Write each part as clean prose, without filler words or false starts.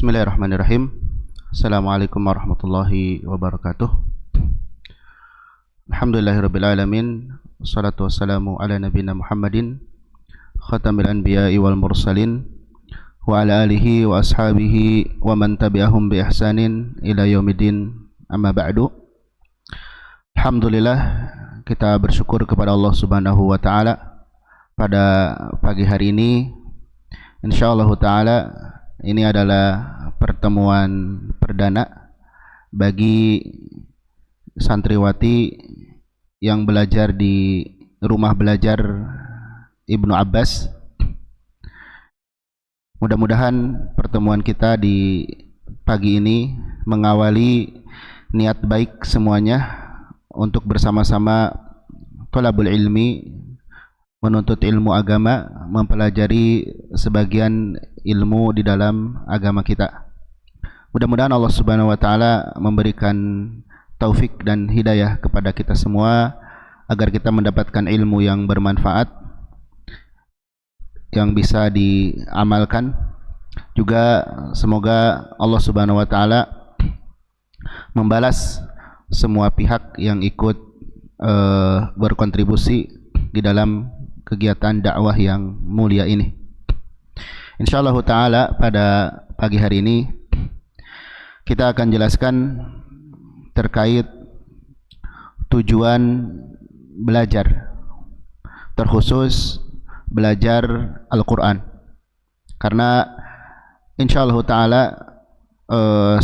Bismillahirrahmanirrahim. Assalamualaikum warahmatullahi wabarakatuh. Alhamdulillahirabbil alamin. Wassalatu wassalamu ala nabiyina Muhammadin khatamil anbiya'i wal mursalin wa ala alihi wa ashabihi wa man tabi'ahum bi ihsanin ila yaumiddin. Amma ba'du. Alhamdulillah, kita bersyukur kepada Allah Subhanahu wa taala pada pagi hari ini. Insyaallah taala ini adalah pertemuan perdana bagi santriwati yang belajar di rumah belajar Ibnu Abbas. Mudah-mudahan pertemuan kita di pagi ini mengawali niat baik semuanya untuk bersama-sama thalabul ilmi, menuntut ilmu agama, mempelajari sebagian ilmu di dalam agama kita. Mudah-mudahan Allah Subhanahu wa taala memberikan taufik dan hidayah kepada kita semua agar kita mendapatkan ilmu yang bermanfaat, yang bisa diamalkan. Juga semoga Allah Subhanahu wa taala membalas semua pihak yang ikut berkontribusi di dalam kegiatan dakwah yang mulia ini. Insyaallah taala pada pagi hari ini kita akan jelaskan terkait tujuan belajar, terkhusus belajar Al-Quran. Karena insyaallah taala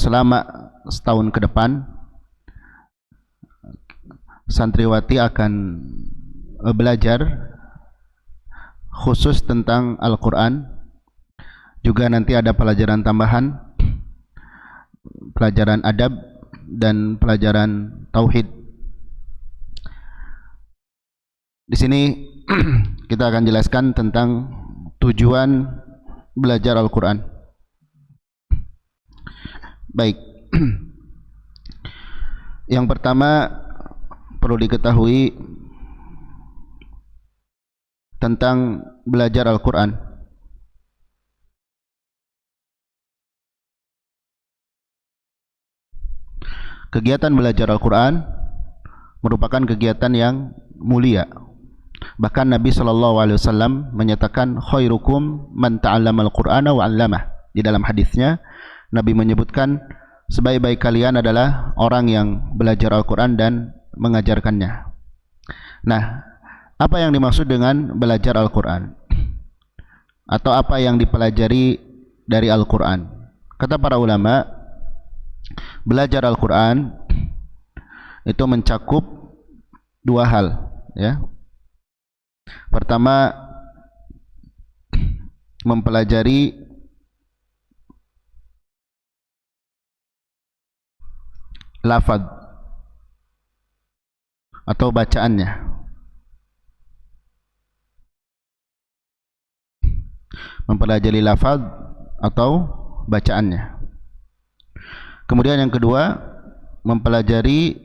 selama setahun ke depan santriwati akan belajar khusus tentang Al-Quran. Juga nanti ada pelajaran tambahan, pelajaran adab dan pelajaran tauhid. Di sini kita akan jelaskan tentang tujuan belajar Al-Quran. Baik. Yang pertama perlu diketahui tentang belajar Al-Quran. Kegiatan belajar Al-Quran merupakan kegiatan yang mulia. Bahkan Nabi SAW menyatakan khairukum man ta'allama al-Qur'ana wa 'allamah. Di dalam hadisnya Nabi menyebutkan sebaik-baik kalian adalah orang yang belajar Al-Quran dan mengajarkannya. Nah, apa yang dimaksud dengan belajar Al-Quran? Atau apa yang dipelajari dari Al-Quran? Kata para ulama, belajar Al-Quran itu mencakup dua hal, ya. Pertama, mempelajari lafaz atau bacaannya. Mempelajari lafaz atau bacaannya. Kemudian yang kedua, mempelajari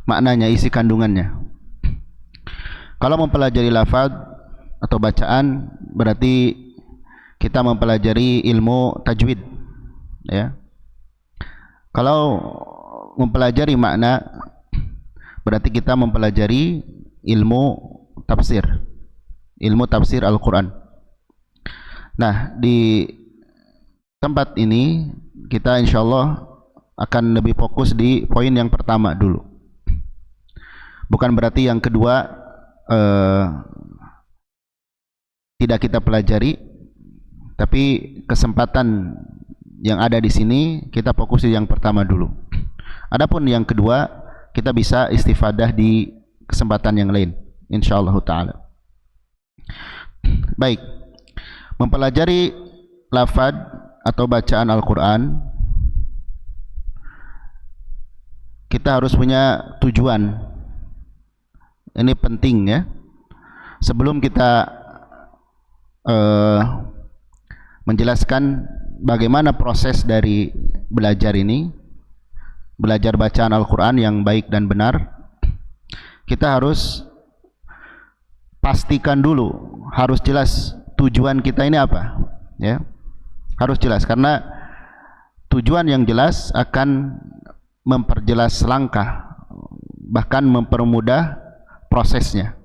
maknanya, isi kandungannya. Kalau mempelajari lafaz atau bacaan berarti kita mempelajari ilmu tajwid, ya. Kalau mempelajari makna berarti kita mempelajari ilmu tafsir Al-Quran. Nah, di tempat ini kita insyaallah akan lebih fokus di poin yang pertama dulu. Bukan berarti yang kedua tidak kita pelajari, tapi kesempatan yang ada di sini kita fokus di yang pertama dulu. Adapun yang kedua kita bisa istifadah di kesempatan yang lain insyaallah taala. Baik, mempelajari lafaz atau bacaan Al-Quran kita harus punya tujuan. Ini penting, ya. Sebelum kita menjelaskan bagaimana proses dari belajar ini, belajar bacaan Al-Quran yang baik dan benar, kita harus pastikan dulu, harus jelas tujuan kita ini apa, ya. Harus jelas, karena tujuan yang jelas akan memperjelas langkah, bahkan mempermudah prosesnya.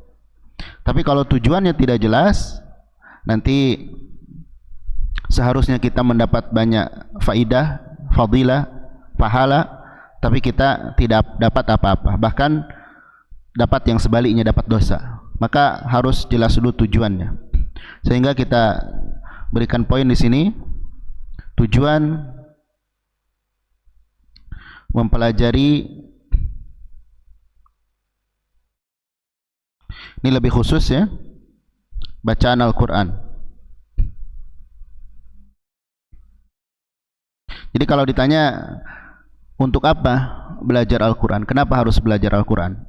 Tapi kalau tujuannya tidak jelas, nanti seharusnya kita mendapat banyak faidah, fadilah, pahala, tapi kita tidak dapat apa-apa, bahkan dapat yang sebaliknya, dapat dosa. Maka harus jelas dulu tujuannya. Sehingga kita berikan poin di sini, tujuan mempelajari ini lebih khusus, ya, bacaan Al-Quran. Jadi kalau ditanya untuk apa belajar Al-Quran, kenapa harus belajar Al-Quran,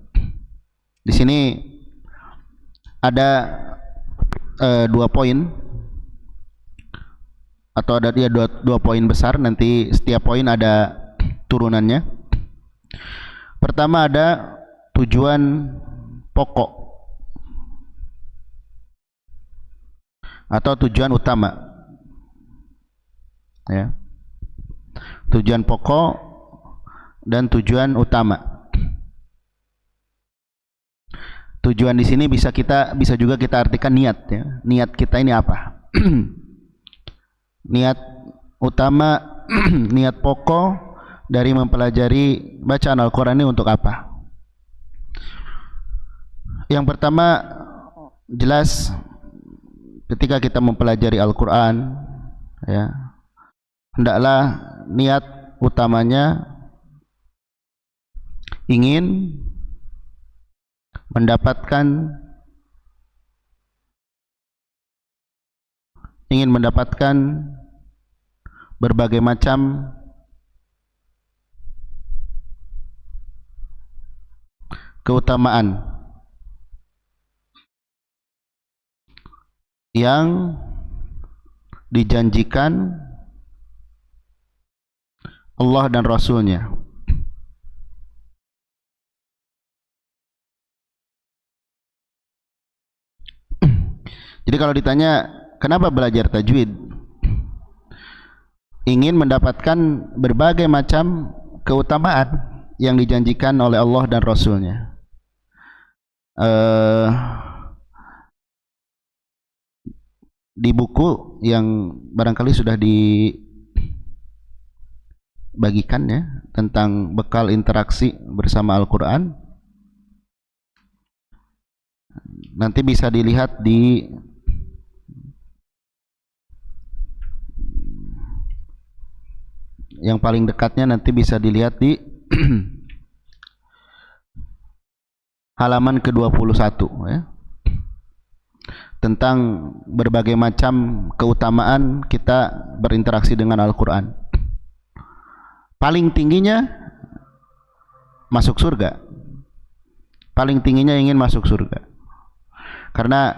di sini ada dua poin, atau ada dia dua poin besar. Nanti setiap poin ada turunannya. Pertama ada tujuan pokok atau tujuan utama, ya. Tujuan pokok dan tujuan utama. Tujuan di sini bisa juga kita artikan niat, ya. Niat kita ini apa? Niat utama, niat pokok dari mempelajari bacaan Al-Quran ini untuk apa? Yang pertama, jelas ketika kita mempelajari Al-Quran, ya, hendaklah niat utamanya ingin mendapatkan berbagai macam keutamaan yang dijanjikan Allah dan Rasulnya. Jadi kalau ditanya kenapa belajar tajwid, ingin mendapatkan berbagai macam keutamaan yang dijanjikan oleh Allah dan Rasulnya. Di buku yang barangkali sudah dibagikan, ya, tentang bekal interaksi bersama Al-Quran, nanti bisa dilihat di yang paling dekatnya, nanti bisa dilihat di halaman ke-21, ya, tentang berbagai macam keutamaan kita berinteraksi dengan Al-Quran. Paling tingginya masuk surga, paling tingginya ingin masuk surga, karena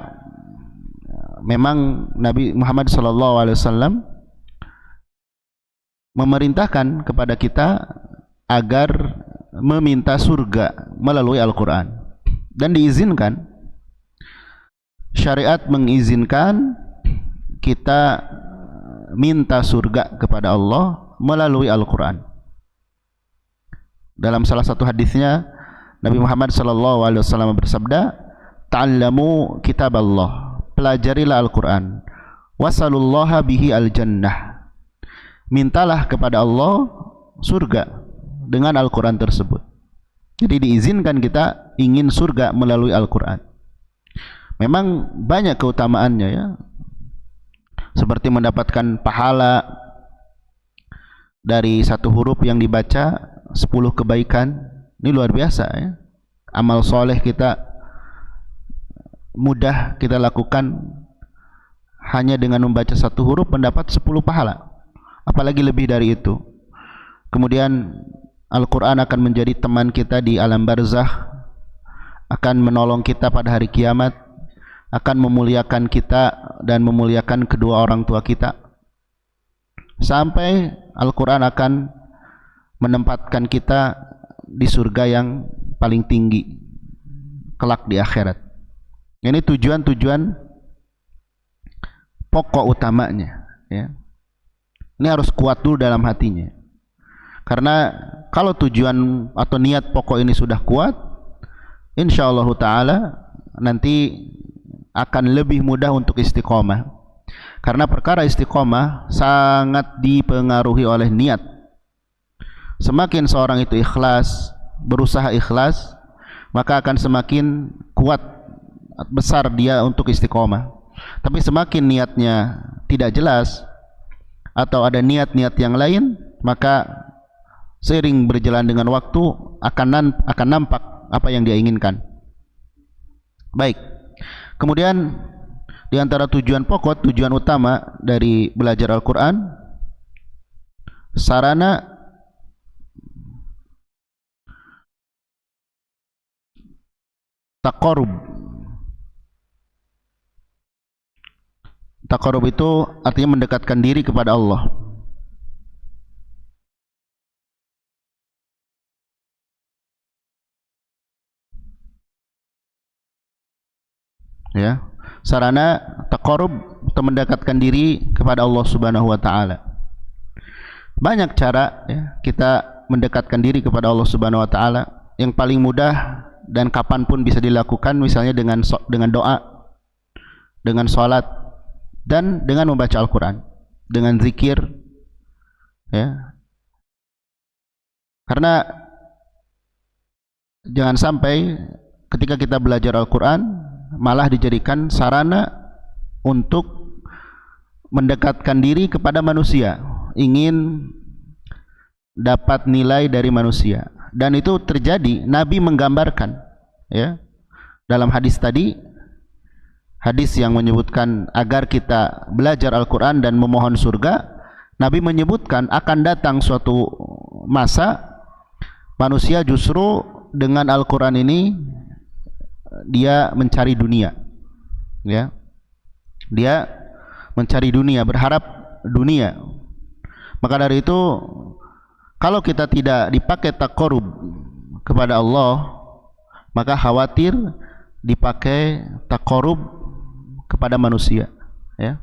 memang Nabi Muhammad SAW memerintahkan kepada kita agar meminta surga melalui Al-Quran, dan diizinkan, syariat mengizinkan kita minta surga kepada Allah melalui Al-Quran. Dalam salah satu hadisnya Nabi Muhammad SAW bersabda, "Ta'allamu kitab Allah, pelajarilah Al-Quran, wasalullaha bihi al-jannah, mintalah kepada Allah surga dengan Al-Quran tersebut." Jadi diizinkan kita ingin surga melalui Al-Quran. Memang banyak keutamaannya, ya, seperti mendapatkan pahala dari satu huruf yang dibaca 10 kebaikan. Ini luar biasa, ya. Amal soleh kita mudah kita lakukan hanya dengan membaca satu huruf mendapat 10 pahala, apalagi lebih dari itu. Kemudian Al-Quran akan menjadi teman kita di alam barzakh, akan menolong kita pada hari kiamat, akan memuliakan kita dan memuliakan kedua orang tua kita, sampai Al-Quran akan menempatkan kita di surga yang paling tinggi kelak di akhirat. Ini tujuan-tujuan pokok utamanya, ya. Ini harus kuat dulu dalam hatinya. Karena kalau tujuan atau niat pokok ini sudah kuat, insyaallah taala nanti akan lebih mudah untuk istiqomah. Karena perkara istiqomah sangat dipengaruhi oleh niat. Semakin seorang itu ikhlas, berusaha ikhlas, maka akan semakin kuat, besar dia untuk istiqomah. Tapi semakin niatnya tidak jelas atau ada niat-niat yang lain, maka seiring berjalan dengan waktu akan nampak apa yang dia inginkan. Baik. Kemudian di antara tujuan pokok, tujuan utama dari belajar Al-Qur'an, sarana taqarrub. Taqarrub itu artinya mendekatkan diri kepada Allah. Ya, sarana taqarrub untuk mendekatkan diri kepada Allah Subhanahu wa taala. Banyak cara, ya, kita mendekatkan diri kepada Allah Subhanahu wa taala. Yang paling mudah dan kapanpun bisa dilakukan, misalnya dengan doa, dengan salat, dan dengan membaca Al-Qur'an, dengan zikir, ya. Karena jangan sampai ketika kita belajar Al-Qur'an malah dijadikan sarana untuk mendekatkan diri kepada manusia, ingin dapat nilai dari manusia. Dan itu terjadi. Nabi menggambarkan, ya, dalam hadis tadi, hadis yang menyebutkan agar kita belajar Al-Quran dan memohon surga, Nabi menyebutkan akan datang suatu masa manusia justru dengan Al-Quran ini dia mencari dunia, ya, dia mencari dunia, berharap dunia. Maka dari itu, kalau kita tidak dipakai taqarrub kepada Allah, maka khawatir dipakai taqarrub kepada manusia, ya.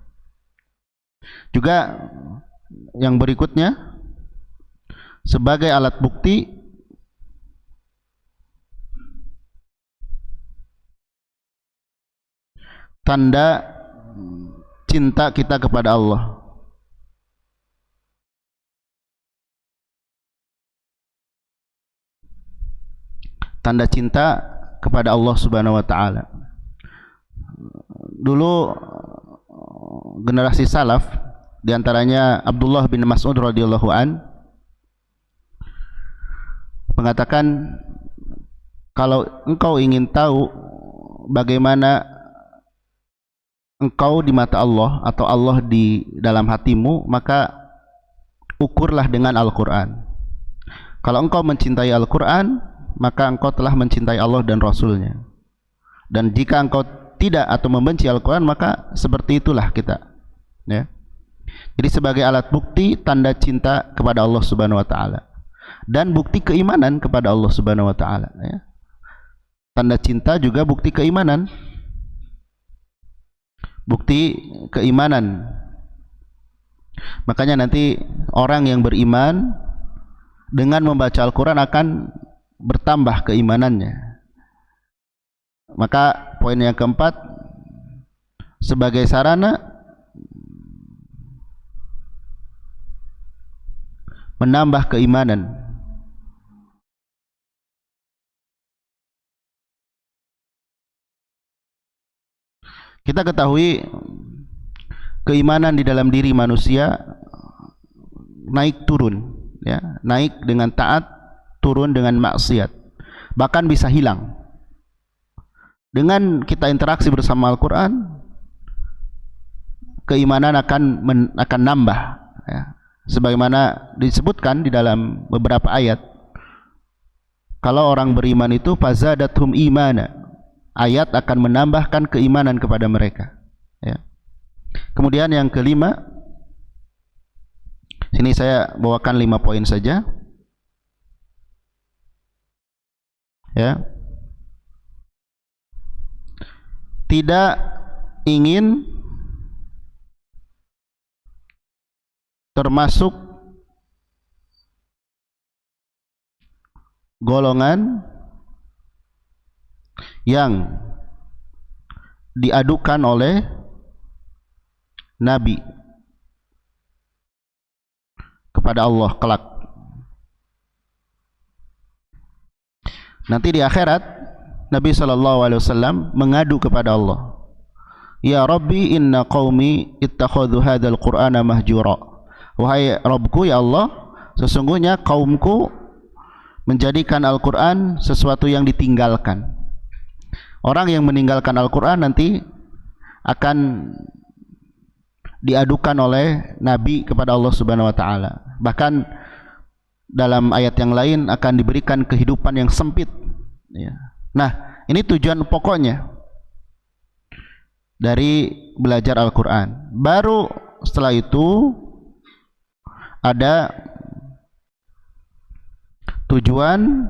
Juga yang berikutnya, sebagai alat bukti tanda cinta kita kepada Allah. Tanda cinta kepada Allah Subhanahu wa taala. Dulu generasi salaf, diantaranya Abdullah bin Mas'ud radhiyallahu an, mengatakan, kalau engkau ingin tahu bagaimana engkau di mata Allah atau Allah di dalam hatimu, maka ukurlah dengan Al-Quran. Kalau engkau mencintai Al-Quran, maka engkau telah mencintai Allah dan Rasulnya. Dan jika engkau tidak atau membenci Al-Quran, maka seperti itulah kita, ya. Jadi sebagai alat bukti tanda cinta kepada Allah Subhanahu wa taala dan bukti keimanan kepada Allah Subhanahu wa taala, ya. Tanda cinta juga bukti keimanan. Bukti keimanan. Makanya nanti orang yang beriman dengan membaca Al-Quran akan bertambah keimanannya. Maka poin yang keempat, sebagai sarana menambah keimanan. Kita ketahui keimanan di dalam diri manusia naik turun, ya, naik dengan taat, turun dengan maksiat, bahkan bisa hilang. Dengan kita interaksi bersama Al-Quran, keimanan akan nambah, ya. Sebagaimana disebutkan di dalam beberapa ayat, kalau orang beriman itu fazadathum imana, ayat akan menambahkan keimanan kepada mereka, ya. Kemudian yang kelima, sini saya bawakan 5 poin saja, ya. tidak ingin termasuk golongan yang diadukan oleh Nabi kepada Allah kelak. Nanti di akhirat Nabi SAW mengadu kepada Allah, Ya Rabbi inna qaumi ittakhadhu hadzal Qur'ana mahjura. Wahai Rabbku, ya Allah, sesungguhnya kaumku menjadikan Al-Quran sesuatu yang ditinggalkan. Orang yang meninggalkan Al-Quran nanti akan diadukan oleh Nabi kepada Allah Subhanahu wa taala. Bahkan dalam ayat yang lain akan diberikan kehidupan yang sempit, ya. Nah, ini tujuan pokoknya dari belajar Al-Quran. Baru setelah itu ada tujuan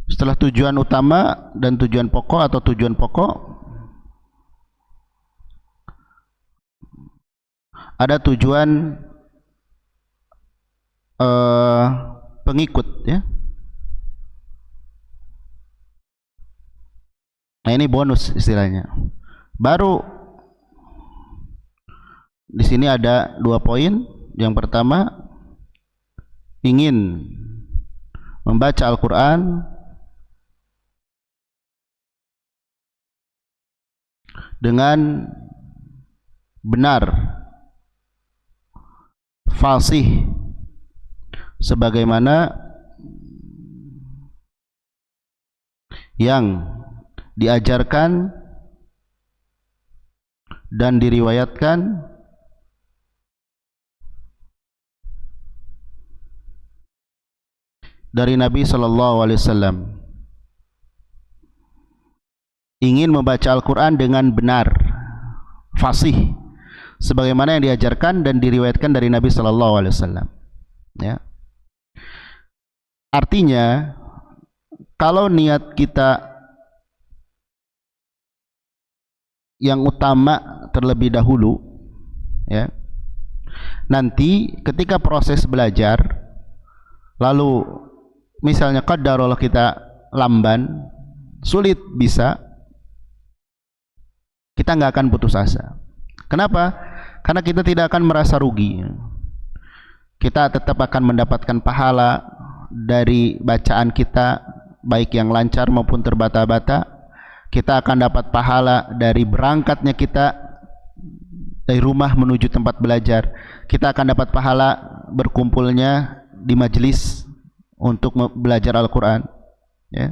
setelah tujuan utama dan tujuan pokok atau tujuan pokok ada tujuan pengikut, ya. Nah, ini bonus istilahnya. Baru di sini ada 2 poin. Yang pertama, ingin membaca Al-Quran dengan benar, fasih, sebagaimana yang diajarkan dan diriwayatkan dari Nabi sallallahu alaihi wasallam. Ingin membaca Al-Quran dengan benar, fasih, sebagaimana yang diajarkan dan diriwayatkan dari Nabi sallallahu alaihi wasallam, ya. Artinya, kalau niat kita yang utama terlebih dahulu, ya, nanti ketika proses belajar, lalu misalnya qadarullah kita lamban, sulit bisa, kita nggak akan putus asa. Kenapa? Karena kita tidak akan merasa rugi. Kita tetap akan mendapatkan pahala dari bacaan kita, baik yang lancar maupun terbata-bata. Kita akan dapat pahala dari berangkatnya kita dari rumah menuju tempat belajar. Kita akan dapat pahala berkumpulnya di majelis untuk belajar Al-Quran, ya.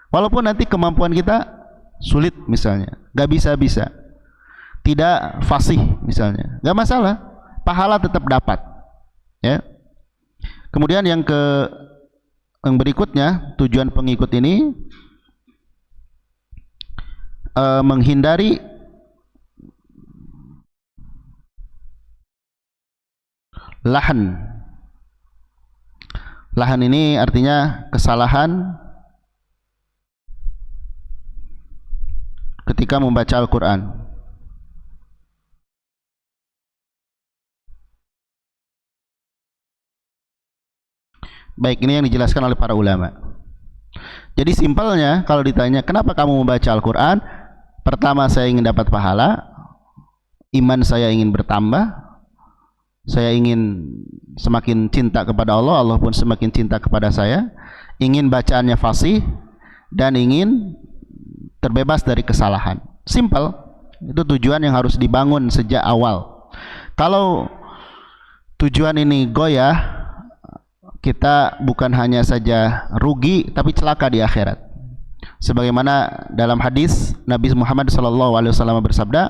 Walaupun nanti kemampuan kita sulit, misalnya gak bisa-bisa, tidak fasih misalnya, gak masalah, pahala tetap dapat, ya. Kemudian yang berikutnya, tujuan pengikut ini menghindari lahan. Lahan ini artinya kesalahan ketika membaca Al-Quran. Baik, ini yang dijelaskan oleh para ulama. Jadi simpelnya, kalau ditanya kenapa kamu membaca Al-Quran, pertama, saya ingin dapat pahala, iman saya ingin bertambah, saya ingin semakin cinta kepada Allah, Allah pun semakin cinta kepada saya, ingin bacaannya fasih, dan ingin terbebas dari kesalahan. Simple. Itu tujuan yang harus dibangun sejak awal. Kalau tujuan ini goyah, kita bukan hanya saja rugi, tapi celaka di akhirat. Sebagaimana dalam hadis Nabi Muhammad SAW bersabda,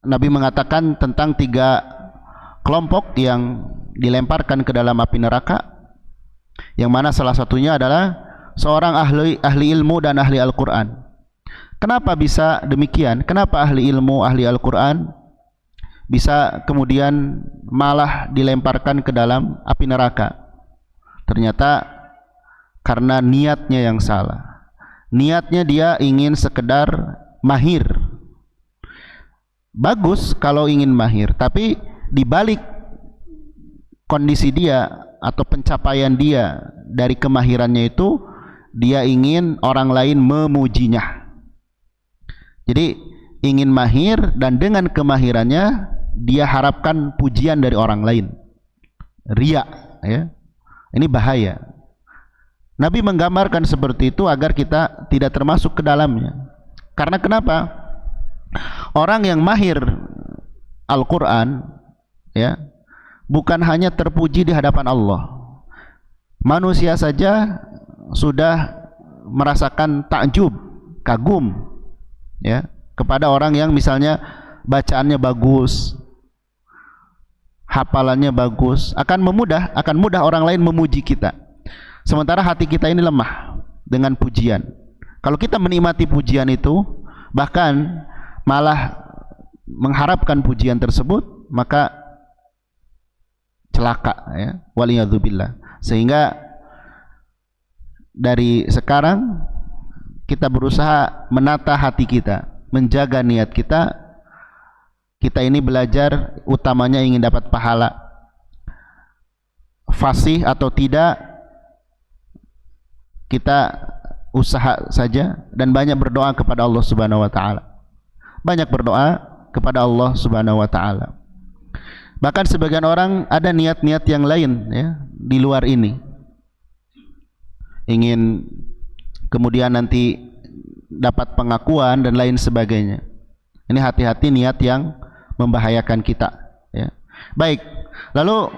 Nabi mengatakan tentang 3 kelompok yang dilemparkan ke dalam api neraka, yang mana salah satunya adalah seorang ahli ilmu dan ahli Al-Quran. Kenapa bisa demikian? Kenapa ahli ilmu, ahli Al-Quran bisa kemudian malah dilemparkan ke dalam api neraka? Ternyata karena niatnya yang salah. Niatnya dia ingin sekedar mahir. Bagus kalau ingin mahir, tapi dibalik kondisi dia atau pencapaian dia dari kemahirannya itu, dia ingin orang lain memujinya. Jadi ingin mahir, dan dengan kemahirannya dia harapkan pujian dari orang lain. Riya, ya. Ini bahaya. Nabi menggambarkan seperti itu agar kita tidak termasuk ke dalamnya. Karena kenapa? Orang yang mahir Al-Quran, ya, bukan hanya terpuji di hadapan Allah. Manusia saja sudah merasakan takjub, kagum, ya, kepada orang yang misalnya bacaannya bagus, hafalannya bagus, akan mudah orang lain memuji kita. Sementara hati kita ini lemah dengan pujian. Kalau kita menikmati pujian itu, bahkan malah mengharapkan pujian tersebut, maka celaka, ya, waliyadzubillah. Sehingga dari sekarang kita berusaha menata hati kita, menjaga niat kita. Kita ini belajar utamanya ingin dapat pahala. Fasih atau tidak, kita usaha saja dan banyak berdoa kepada Allah Subhanahu wa taala. Banyak berdoa kepada Allah Subhanahu wa taala. Bahkan sebagian orang ada niat-niat yang lain, ya, di luar ini. Ingin kemudian nanti dapat pengakuan dan lain sebagainya. Ini hati-hati niat yang membahayakan kita, ya. Baik, lalu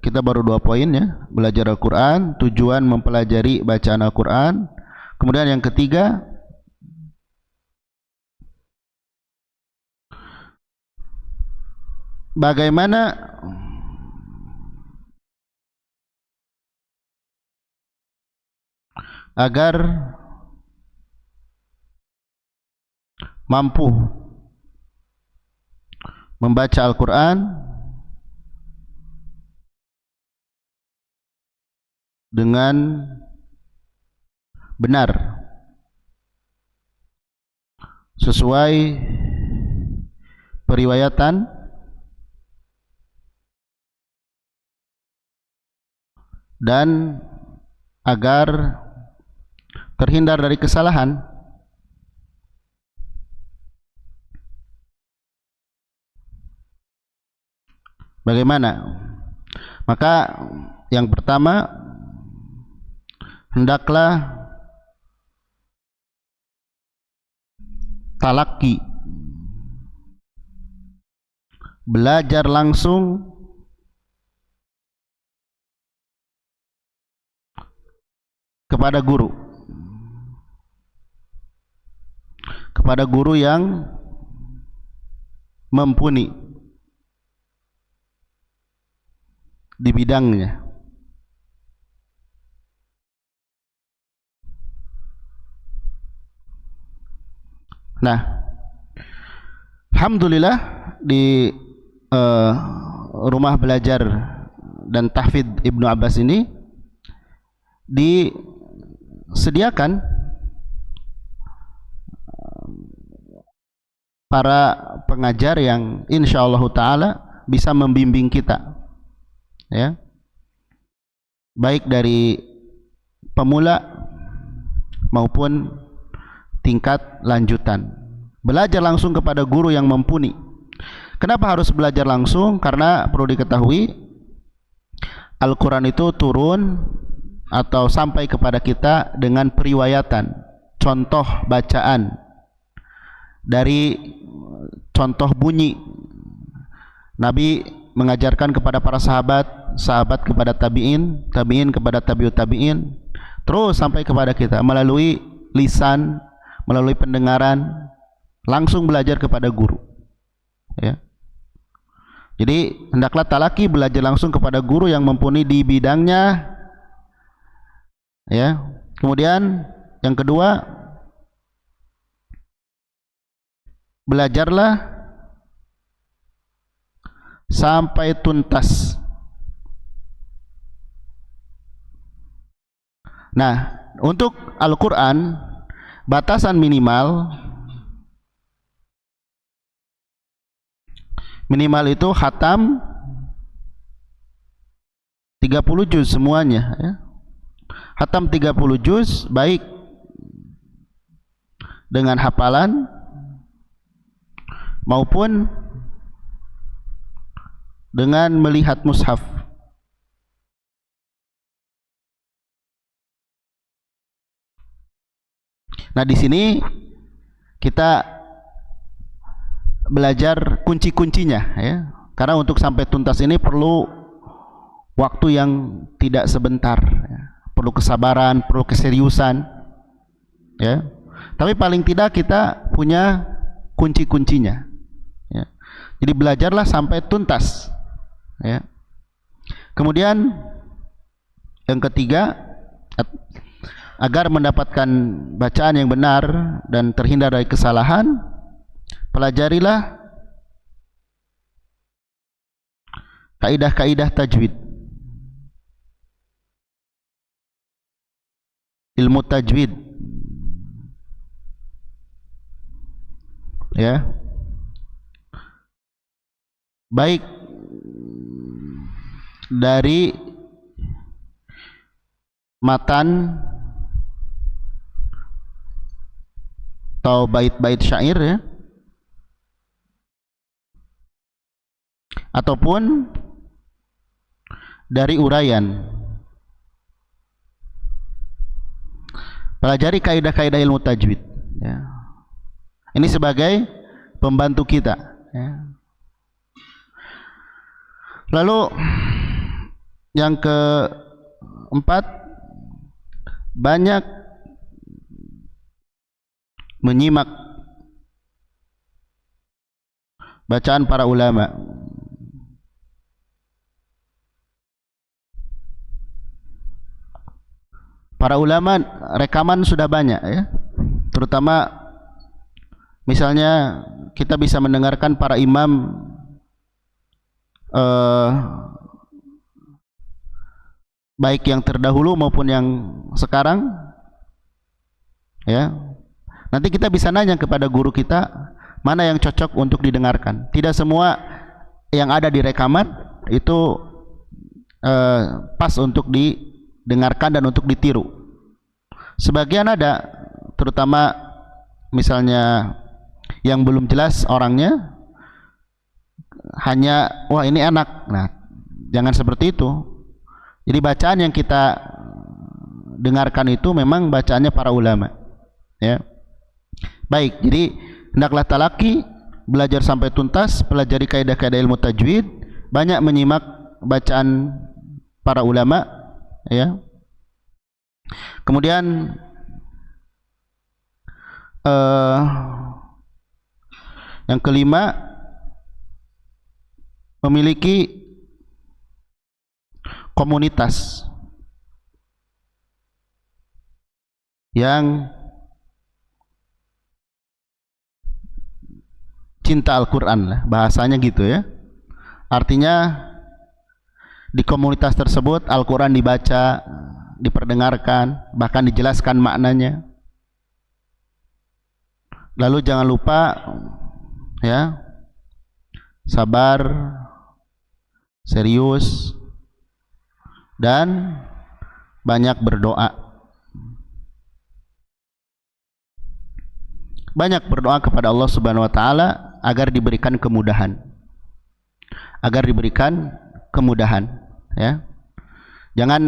kita baru 2 poin, ya. Belajar Al-Quran, tujuan mempelajari bacaan Al-Quran. Kemudian yang ketiga, bagaimana agar mampu membaca Al-Quran dengan benar, sesuai periwayatan dan agar terhindar dari kesalahan. Bagaimana? Maka yang pertama, hendaklah talaki, belajar langsung kepada guru yang mumpuni di bidangnya. Nah, alhamdulillah di rumah belajar dan tahfidz Ibnu Abbas ini disediakan para pengajar yang insyaallah taala bisa membimbing kita, ya, baik dari pemula maupun tingkat lanjutan. Belajar langsung kepada guru yang mumpuni. Kenapa harus belajar langsung? Karena perlu diketahui, Al-Quran itu turun atau sampai kepada kita dengan periwayatan, contoh bacaan, dari contoh bunyi. Nabi mengajarkan kepada para sahabat, sahabat kepada tabi'in, tabi'in kepada tabi'ut tabi'in, terus sampai kepada kita melalui lisan, melalui pendengaran, langsung belajar kepada guru, ya. Jadi hendaklah talaki, belajar langsung kepada guru yang mumpuni di bidangnya, Ya. Kemudian yang kedua, belajarlah sampai tuntas. Nah, untuk Al-Quran batasan minimal itu khatam 30 juz semuanya ya. Khatam 30 juz baik dengan hafalan maupun dengan melihat mushaf. Nah, di sini kita belajar kunci-kuncinya ya. Karena untuk sampai tuntas ini perlu waktu yang tidak sebentar ya. Perlu kesabaran, perlu keseriusan ya. Tapi paling tidak kita punya kunci-kuncinya ya. Jadi belajarlah sampai tuntas ya. Kemudian yang ketiga, agar mendapatkan bacaan yang benar dan terhindar dari kesalahan, pelajarilah kaidah-kaidah tajwid, ilmu tajwid ya, baik dari matan atau bait-bait syair ya, ataupun dari uraian. Pelajari kaidah-kaidah ilmu tajwid ya. Ini sebagai pembantu kita ya. Lalu yang keempat, banyak menyimak bacaan para ulama. Para ulama rekaman sudah banyak ya. Terutama misalnya kita bisa mendengarkan para imam baik yang terdahulu maupun yang sekarang ya. Nanti kita bisa nanya kepada guru kita mana yang cocok untuk didengarkan. Tidak semua yang ada di rekaman itu pas untuk didengarkan dan untuk ditiru. Sebagian ada, terutama misalnya yang belum jelas orangnya, hanya wah ini enak. Nah, jangan seperti itu. Jadi bacaan yang kita dengarkan itu memang bacaannya para ulama ya. Baik, jadi hendaklah talaki, belajar sampai tuntas, pelajari kaidah-kaidah ilmu tajwid, banyak menyimak bacaan para ulama ya. Kemudian yang kelima, memiliki komunitas yang cinta Al-Quran lah, bahasanya gitu ya. Artinya di komunitas tersebut Al-Quran dibaca, diperdengarkan, bahkan dijelaskan maknanya. Lalu jangan lupa ya, sabar, serius, dan banyak berdoa. Banyak berdoa kepada Allah Subhanahu wa taala agar diberikan kemudahan. Agar diberikan kemudahan ya. Jangan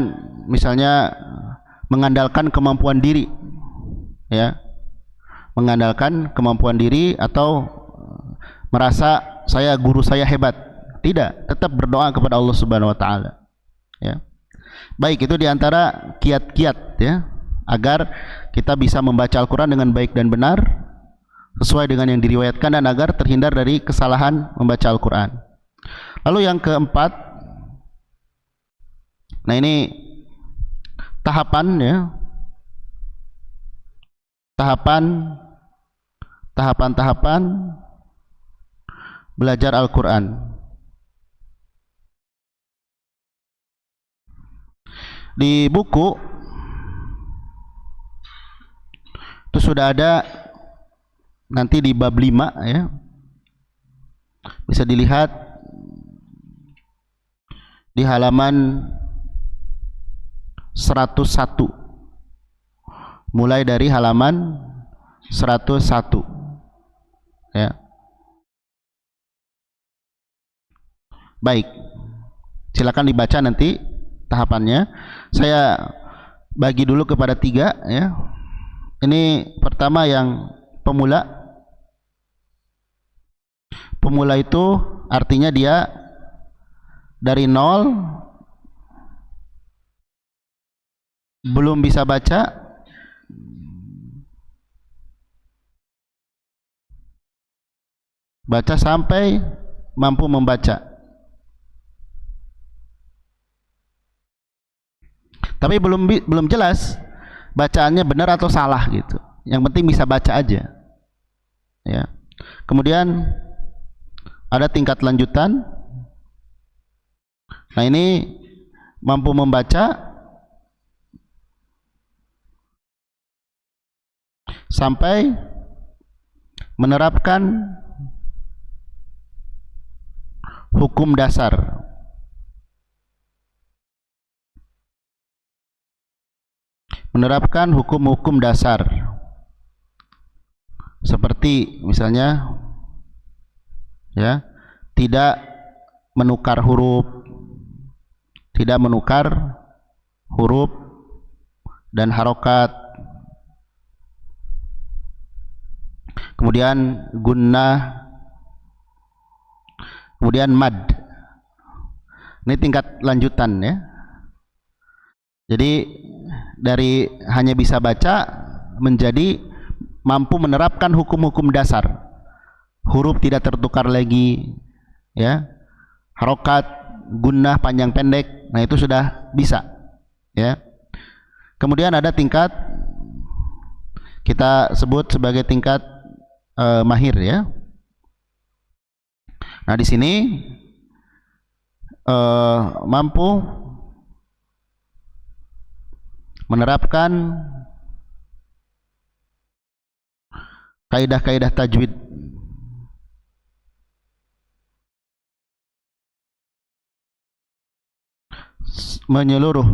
misalnya mengandalkan kemampuan diri ya. Mengandalkan kemampuan diri atau merasa guru saya hebat. Tidak, tetap berdoa kepada Allah Subhanahu wa taala ya. Baik, itu diantara kiat-kiat ya, agar kita bisa membaca Al-Quran dengan baik dan benar sesuai dengan yang diriwayatkan dan agar terhindar dari kesalahan membaca Al-Quran. Lalu yang keempat, nah ini tahapan ya, tahapan belajar Al-Quran. Di buku itu sudah ada, nanti di bab 5 ya, bisa dilihat di halaman 101, mulai dari halaman 101 ya. Baik, silakan dibaca nanti tahapannya. Saya bagi dulu kepada 3 ya. Ini pertama yang pemula. Pemula itu artinya dia dari nol, belum bisa baca, baca sampai mampu membaca. Tapi belum jelas bacaannya benar atau salah gitu. Yang penting bisa baca aja. Ya. Kemudian ada tingkat lanjutan. Nah, ini mampu membaca sampai menerapkan hukum dasar. Menerapkan hukum-hukum dasar. Seperti misalnya ya, tidak menukar huruf, dan harokat. Kemudian gunnah, kemudian mad. Ini tingkat lanjutan ya. Jadi dari hanya bisa baca menjadi mampu menerapkan hukum-hukum dasar. Huruf tidak tertukar lagi ya. Harokat, gunnah panjang pendek, nah itu sudah bisa ya. Kemudian ada tingkat kita sebut sebagai tingkat mahir ya. Nah, di sini mampu menerapkan kaidah-kaidah tajwid, menyeluruh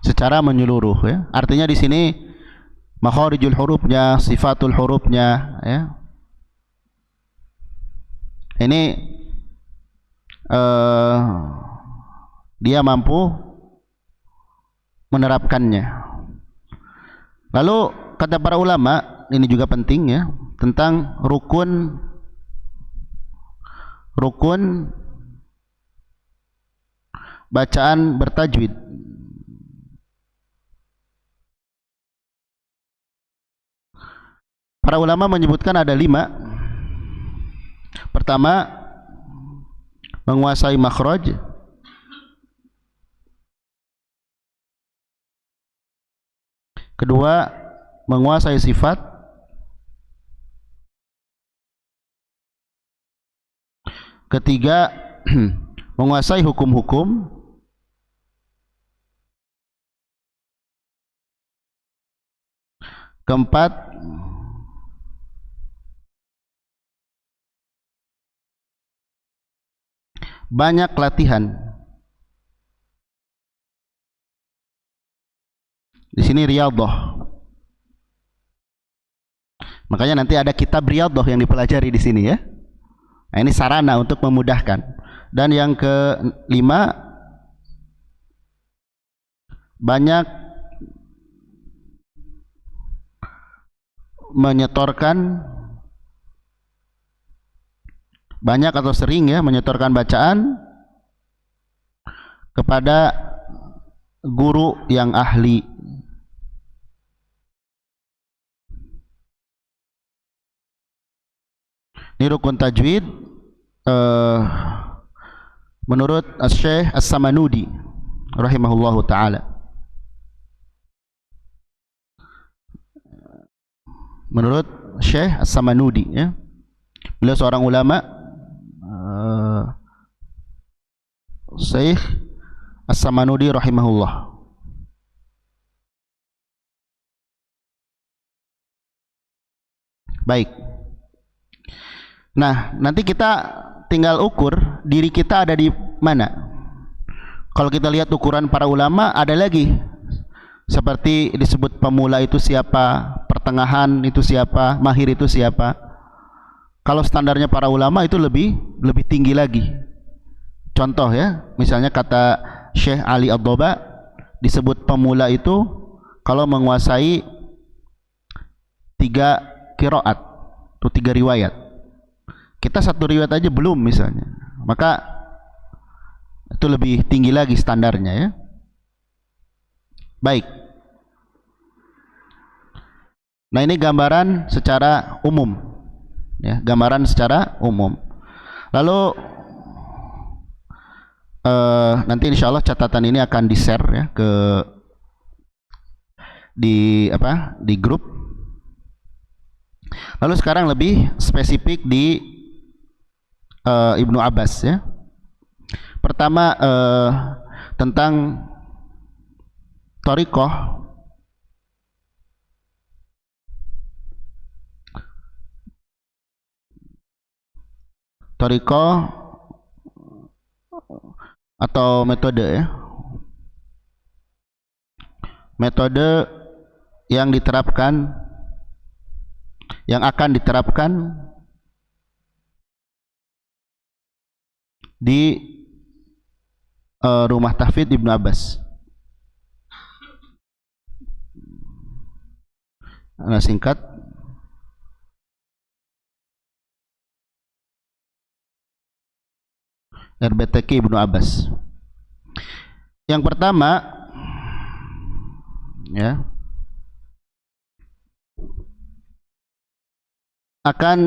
secara menyeluruh ya. Artinya di sini makharijul hurufnya, sifatul hurufnya ya. Ini dia mampu menerapkannya. Lalu kata para ulama, ini juga penting ya, tentang rukun bacaan bertajwid. Para ulama menyebutkan ada 5. Pertama, menguasai makhraj. Kedua, menguasai sifat. Ketiga, menguasai hukum-hukum. Keempat, banyak latihan. Di sini riyadhah. Makanya nanti ada kitab riyadhah yang dipelajari di sini ya. Nah, ini sarana untuk memudahkan. Dan yang kelima, banyak menyetorkan, banyak atau sering ya menyetorkan bacaan kepada guru yang ahli. Ini rukun tajwid menurut Syekh As-Samanudi rahimahullahu taala. Menurut Syekh As-Samanudi, ya. Beliau seorang ulama, Syekh As-Samanudi rahimahullah. Baik. Nah, nanti kita tinggal ukur diri kita ada di mana. Kalau kita lihat ukuran para ulama, ada lagi seperti disebut pemula itu siapa, pertengahan itu siapa, mahir itu siapa. Kalau standarnya para ulama itu lebih tinggi lagi. Contoh ya, misalnya kata Syekh Ali Ad-Doba, disebut pemula itu kalau menguasai 3 qiraat atau 3 riwayat. Kita 1 riwayat aja belum misalnya, maka itu lebih tinggi lagi standarnya, ya. Baik. Nah, ini gambaran secara umum, ya, gambaran secara umum. Lalu nanti insya Allah catatan ini akan di-share, ya, di grup. Lalu sekarang lebih spesifik di Ibnu Abbas, ya. Pertama tentang thariqah. Thariqah atau metode, ya. Metode yang diterapkan, yang akan diterapkan di rumah tahfidz Ibnu Abbas. Nah, singkat. RBTQ Ibnu Abbas. Yang pertama, ya, akan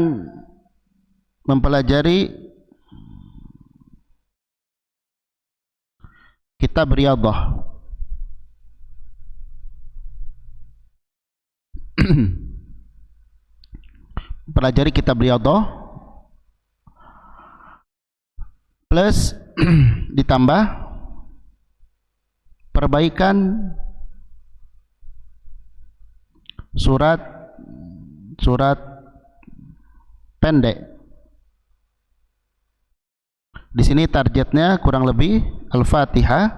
mempelajari kitab Riyadhah. Pelajari kitab Riyadhah plus ditambah perbaikan surat pendek. Di sini targetnya kurang lebih Al-Fatihah,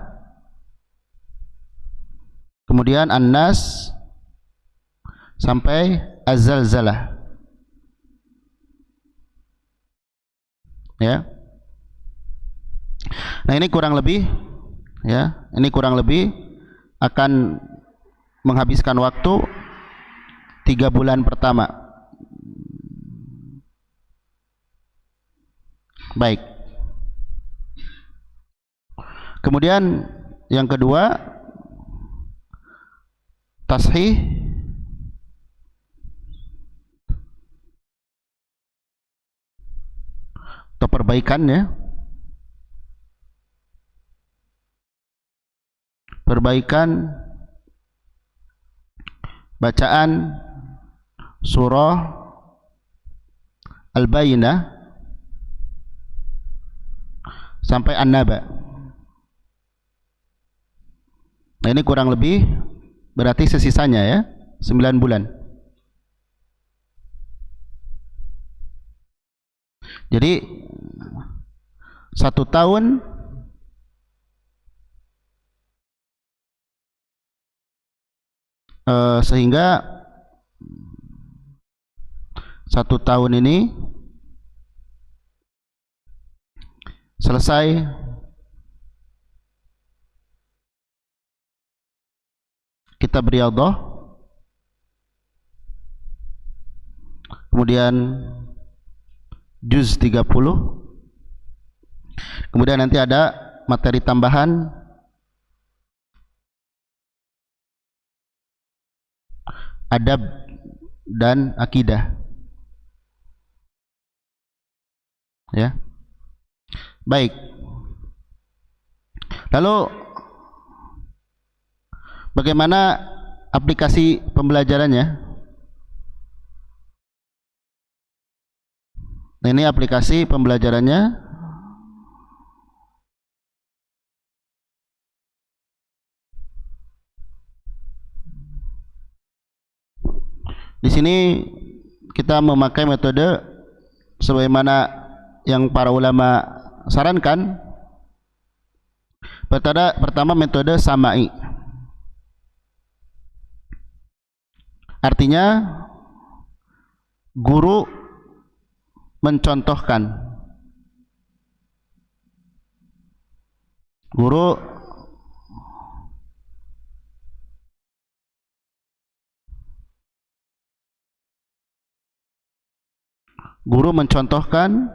kemudian An-Nas sampai Az-Zalzalah, ya. Nah, ini kurang lebih, ya, ini kurang lebih akan menghabiskan waktu 3 bulan pertama. Baik. Kemudian yang kedua, tashih atau perbaikan, ya. Perbaikan bacaan surah Al-Bayyinah sampai An-Naba. Nah, ini kurang lebih berarti sesisanya, ya, 9 bulan. Jadi 1 tahun sehingga 1 tahun ini selesai kitab Riyadhah, kemudian juz 30, kemudian nanti ada materi tambahan adab dan akidah, ya. Baik. Lalu bagaimana aplikasi pembelajarannya? Nah, ini aplikasi pembelajarannya. Di sini kita memakai metode sebagaimana yang para ulama sarankan. Pertama metode samai. Artinya guru mencontohkan. Guru mencontohkan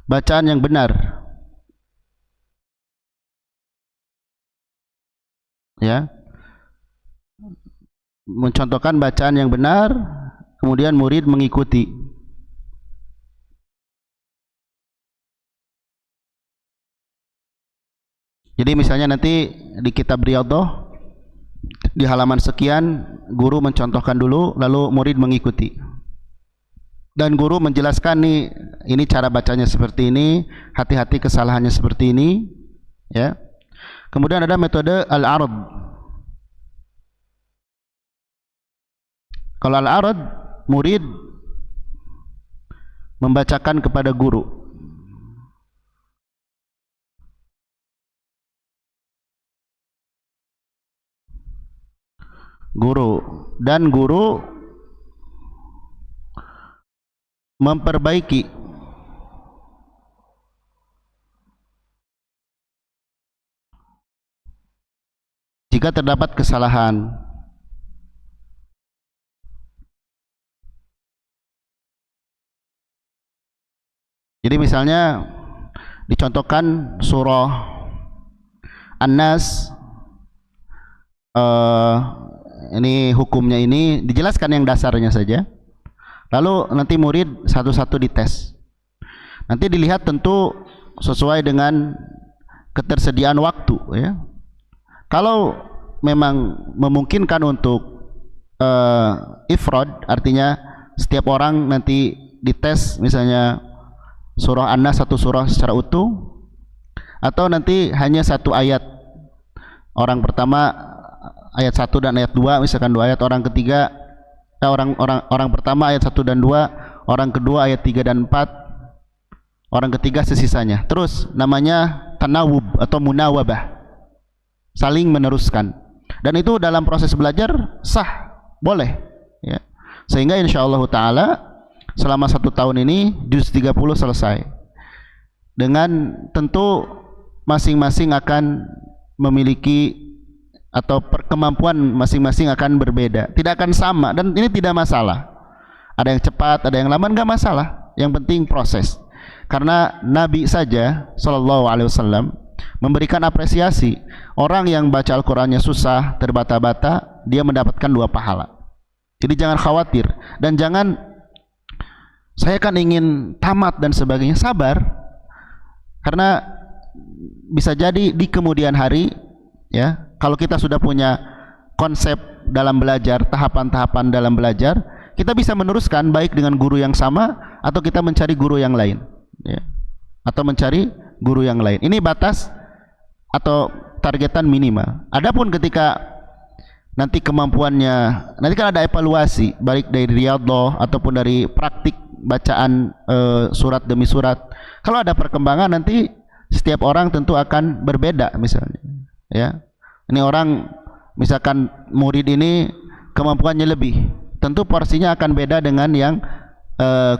bacaan yang benar, ya, mencontohkan bacaan yang benar, kemudian murid mengikuti. Jadi misalnya nanti di kitab Riyadhah di halaman sekian guru mencontohkan dulu, lalu murid mengikuti. Dan guru menjelaskan nih, ini cara bacanya seperti ini, hati-hati kesalahannya seperti ini, ya. Kemudian ada metode al-'ard. Kalau al-'ard, murid membacakan kepada guru. Dan guru memperbaiki. Jika terdapat kesalahan. Jadi misalnya dicontohkan surah An-Nas, ini hukumnya ini dijelaskan yang dasarnya saja. Lalu nanti murid satu-satu dites. Nanti dilihat tentu sesuai dengan ketersediaan waktu, ya. Kalau memang memungkinkan untuk ifrad, artinya setiap orang nanti dites misalnya surah An-Nas satu surah secara utuh, atau nanti hanya satu ayat, orang pertama ayat 1 dan ayat 2, misalkan 2 ayat, orang ketiga orang pertama ayat 1 dan 2, orang kedua ayat 3 dan 4, orang ketiga sesisanya. Terus namanya tanawub atau munawabah, saling meneruskan. Dan itu dalam proses belajar sah, boleh, ya. Sehingga insyaallah taala selama 1 tahun ini juz 30 selesai. Dengan tentu masing-masing akan memiliki atau kemampuan masing-masing akan berbeda, tidak akan sama, dan ini tidak masalah. Ada yang cepat, ada yang lamban, nggak masalah. Yang penting proses. Karena Nabi saja Shallallahu Alaihi Wasallam memberikan apresiasi, orang yang baca Al-Qurannya susah, terbata-bata, dia mendapatkan 2 pahala. Jadi jangan khawatir, dan jangan saya kan ingin tamat dan sebagainya. Sabar, karena bisa jadi di kemudian hari, ya, kalau kita sudah punya konsep dalam belajar, tahapan-tahapan dalam belajar, kita bisa meneruskan baik dengan guru yang sama atau kita mencari guru yang lain, ya. Atau mencari guru yang lain. Ini batas atau targetan minimal. Adapun ketika nanti kemampuannya, nanti kan ada evaluasi baik dari Riyadhah ataupun dari praktik bacaan surat demi surat. Kalau ada perkembangan, nanti setiap orang tentu akan berbeda misalnya, ya. Ini orang misalkan murid ini kemampuannya lebih, tentu porsinya akan beda dengan yang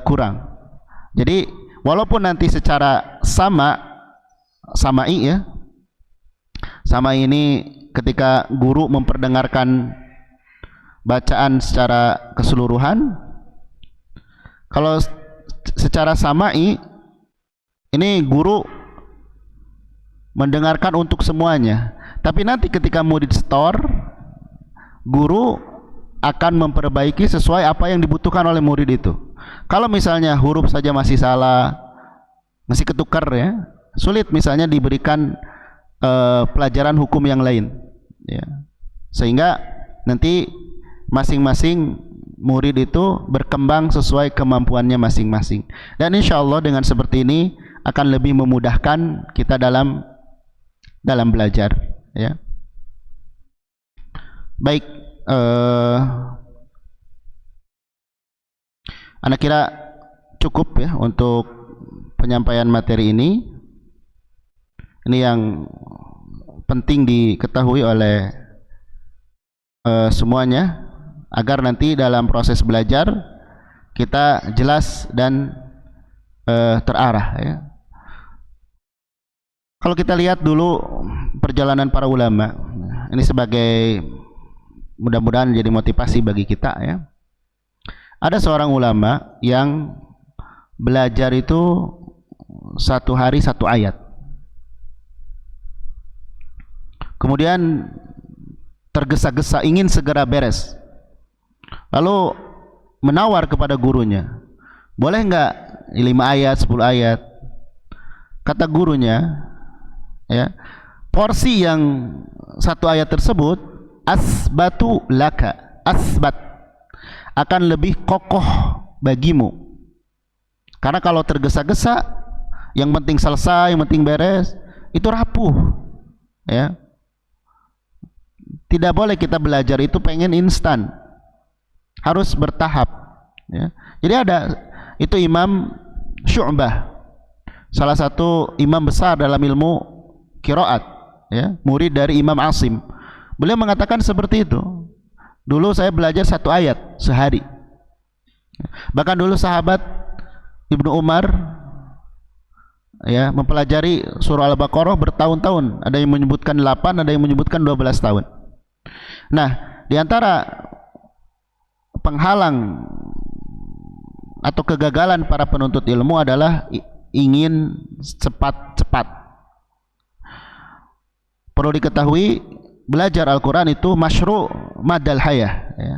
kurang. Jadi walaupun nanti secara samai, ya, sama ini ketika guru memperdengarkan bacaan secara keseluruhan, kalau secara samai ini guru mendengarkan untuk semuanya. Tapi nanti ketika murid setor, guru akan memperbaiki sesuai apa yang dibutuhkan oleh murid itu. Kalau misalnya huruf saja masih salah, masih ketukar ya, sulit misalnya diberikan pelajaran hukum yang lain ya, sehingga nanti masing-masing murid itu berkembang sesuai kemampuannya masing-masing. Dan insya Allah dengan seperti ini akan lebih memudahkan kita dalam belajar ya. Baik, Anda kira cukup ya untuk penyampaian materi ini. Ini yang penting diketahui oleh semuanya, agar nanti dalam proses belajar kita jelas dan terarah ya. Kalau kita lihat dulu perjalanan para ulama, ini sebagai mudah-mudahan jadi motivasi bagi kita ya. Ada seorang ulama yang belajar itu satu hari satu ayat, kemudian tergesa-gesa ingin segera beres, lalu menawar kepada gurunya, boleh enggak 5 ayat 10 ayat? Kata gurunya ya, porsi yang satu ayat tersebut asbatu laka, asbat, akan lebih kokoh bagimu. Karena kalau tergesa-gesa, yang penting selesai, yang penting beres, itu rapuh ya. Tidak boleh kita belajar itu pengen instan, harus bertahap ya. Jadi ada itu Imam Syu'bah, salah satu imam besar dalam ilmu qiraat ya, murid dari Imam Asim. Beliau mengatakan seperti itu. Dulu saya belajar satu ayat sehari. Bahkan dulu sahabat Ibnu Umar ya mempelajari surah Al-Baqarah bertahun-tahun. Ada yang menyebutkan 8, ada yang menyebutkan 12 tahun. Nah, di antara penghalang atau kegagalan para penuntut ilmu adalah ingin cepat-cepat. Perlu diketahui, belajar Al-Quran itu masyru' madal hayah ya.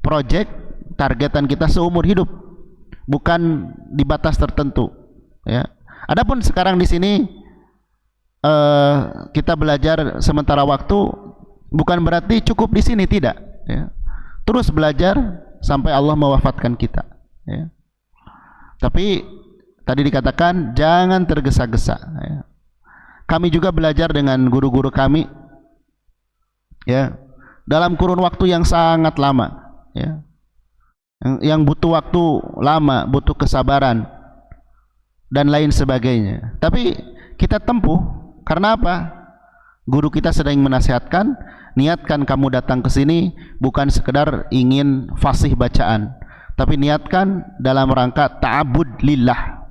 Project targetan kita seumur hidup, bukan di batas tertentu ya. Adapun sekarang di sini kita belajar sementara waktu, bukan berarti cukup di sini, tidak ya. Terus belajar sampai Allah mewafatkan kita ya. Tapi tadi dikatakan jangan tergesa-gesa ya. Kami juga belajar dengan guru-guru kami ya, dalam kurun waktu yang sangat lama ya, yang butuh waktu lama, butuh kesabaran dan lain sebagainya. Tapi kita tempuh karena apa? Guru kita sedang menasihatkan, niatkan kamu datang ke sini bukan sekedar ingin fasih bacaan, tapi niatkan dalam rangka ta'abud lillah,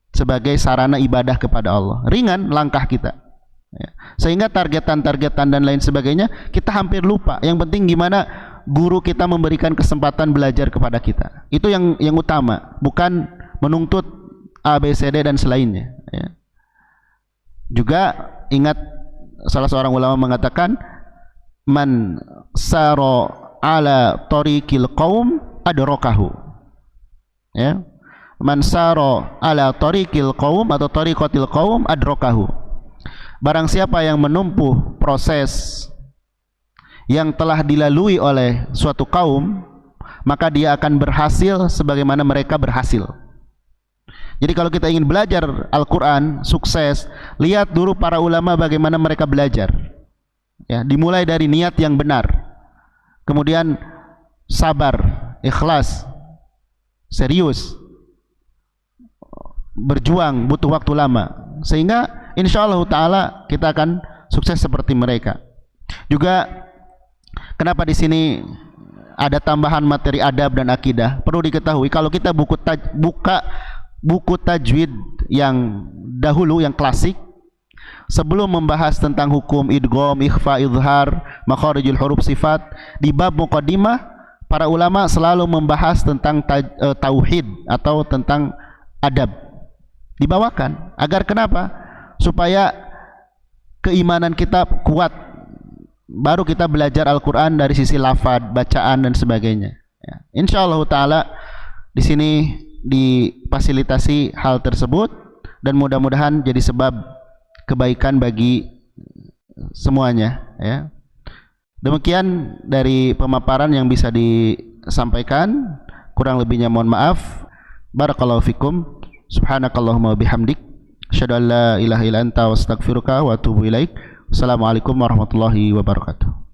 sebagai sarana ibadah kepada Allah. Ringan langkah kita ya. Sehingga targetan-targetan dan lain sebagainya kita hampir lupa. Yang penting gimana guru kita memberikan kesempatan belajar kepada kita. Itu yang utama, bukan menuntut A, B, C, D dan selainnya ya. Juga ingat, salah seorang ulama mengatakan, man saro ala tariqil qaum adrakahu ya. Man saro ala tariqil qaum atau tariqatil qaum adrakahu. Barang siapa yang menempuh proses yang telah dilalui oleh suatu kaum, maka dia akan berhasil sebagaimana mereka berhasil. Jadi kalau kita ingin belajar Al-Quran sukses, lihat dulu para ulama bagaimana mereka belajar ya. Dimulai dari niat yang benar, kemudian sabar, ikhlas, serius, berjuang, butuh waktu lama, sehingga insyaallah ta'ala kita akan sukses seperti mereka. Juga kenapa di sini ada tambahan materi adab dan akidah? Perlu diketahui, kalau kita buka buku tajwid yang dahulu, yang klasik, sebelum membahas tentang hukum idgham, ikhfa, izhar, makharijul huruf, sifat, di bab muqaddimah para ulama selalu membahas tentang tauhid atau tentang adab, dibawakan. Agar kenapa? Supaya keimanan kita kuat, baru kita belajar Al-Quran dari sisi lafaz, bacaan dan sebagainya ya. Insyaallah ta'ala di sini difasilitasi hal tersebut dan mudah-mudahan jadi sebab kebaikan bagi semuanya ya. Demikian dari pemaparan yang bisa disampaikan, kurang lebihnya mohon maaf. Barakallahu fikum. Subhanakallahumma wabihamdik, asyhadu an la ilaha illa anta wa astaghfiruka wa atubu ilaik. Wassalamualaikum warahmatullahi wabarakatuh.